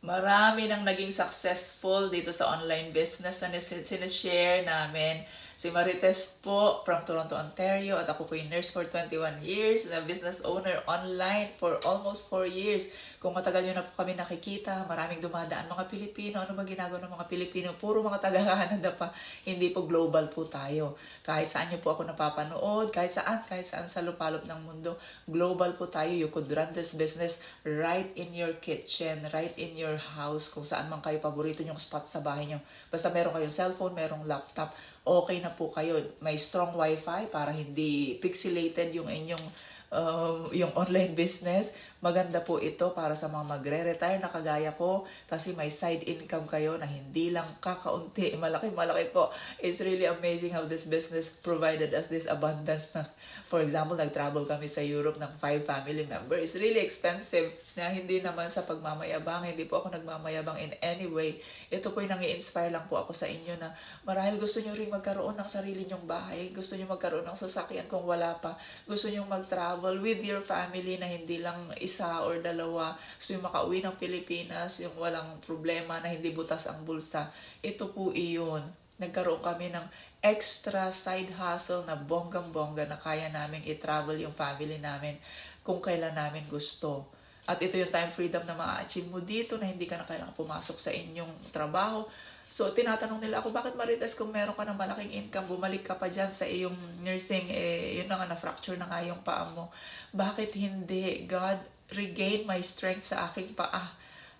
Marami nang naging successful dito sa online business na sinishare namin. Si Marites po from Toronto, Ontario, at ako po yung nurse for 21 years, na business owner online for almost 4 years. Kung matagal nyo na po kami nakikita, maraming dumadaan mga Pilipino. Ano ba ginagawa ng mga Pilipino? Puro mga taga-Canada pa. Hindi po global po tayo. Kahit saan nyo po ako napapanood, kahit saan sa lupalop ng mundo, global po tayo. You could run this business right in your kitchen, right in your house, kung saan man kayo paborito nyong spot sa bahay nyo. Basta meron kayong cellphone, merong laptop, okay na po kayo. May strong wifi para hindi pixelated yung inyong yung online business. Maganda po ito para sa mga magre-retire na kagaya ko, kasi may side income kayo na hindi lang kakaunti, malaki po. It's really amazing how this business provided us this abundance na, for example, nag-travel kami sa Europe ng 5 family members. It's really expensive, na hindi naman sa pagmamayabang, hindi po ako nagmamayabang in any way. Ito po yung nang-i-inspire lang po ako sa inyo na marahil gusto nyo rin magkaroon ng sarili nyong bahay, gusto nyo magkaroon ng sasakyan kung wala pa, gusto nyo mag-travel with your family na hindi lang isa or dalawa, gusto nyo makauwi ng Pilipinas, yung walang problema, na hindi butas ang bulsa. Ito po iyon. Nagkaroon kami ng extra side hustle na bonggang-bongga na kaya namin i-travel yung family namin kung kailan namin gusto. At ito yung time freedom na ma-achieve mo dito, na hindi ka na kailangan pumasok sa inyong trabaho. So, tinatanong nila ako, bakit Marites, kung meron ka ng malaking income, bumalik ka pa dyan sa iyong nursing, yun na nga, na-fracture na nga yung paa mo. Bakit hindi? God regain my strength sa aking paa.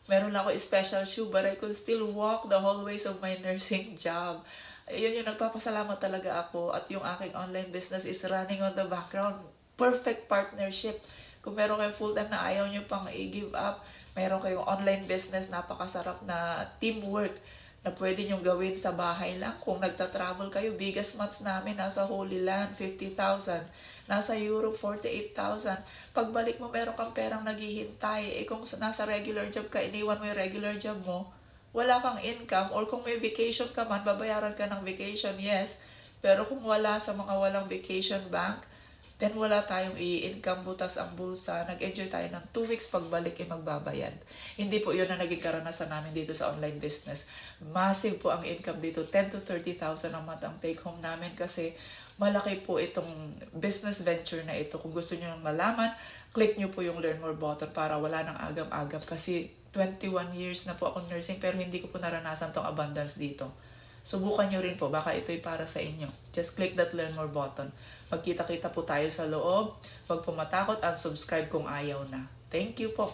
Meron lang ako special shoe, but I could still walk the hallways of my nursing job. Yun yung nagpapasalamat talaga ako, at yung aking online business is running on the background. Perfect partnership. Kung meron kayong full-time na ayaw nyo pang i-give up, meron kayong online business, napakasarap na teamwork na pwede nyong gawin sa bahay lang. Kung nagta-travel kayo, biggest months namin, nasa Holy Land, 50,000. Nasa Europe, 48,000. Pagbalik mo, meron kang perang naghihintay. Kung nasa regular job ka, iniwan mo yung regular job mo, wala kang income. Or kung may vacation ka man, babayaran ka ng vacation, yes. Pero kung wala, sa mga walang vacation bank, then wala tayong i-income, butas ang bulsa. Nag-enjoy tayo ng 2 weeks, pagbalik magbabayad. Hindi po yun na naging karanasan namin dito sa online business. Massive po ang income dito, 10 to 30,000 ang month ang take home namin, kasi malaki po itong business venture na ito. Kung gusto nyo malaman, click nyo po yung learn more button para wala nang agam-agam, kasi 21 years na po akong nursing pero hindi ko po naranasan tong abundance dito. Subukan nyo rin po, baka ito'y para sa inyo. Just click that learn more button. Magkita-kita po tayo sa loob. Huwag po matakot, unsubscribe kung ayaw na. Thank you po.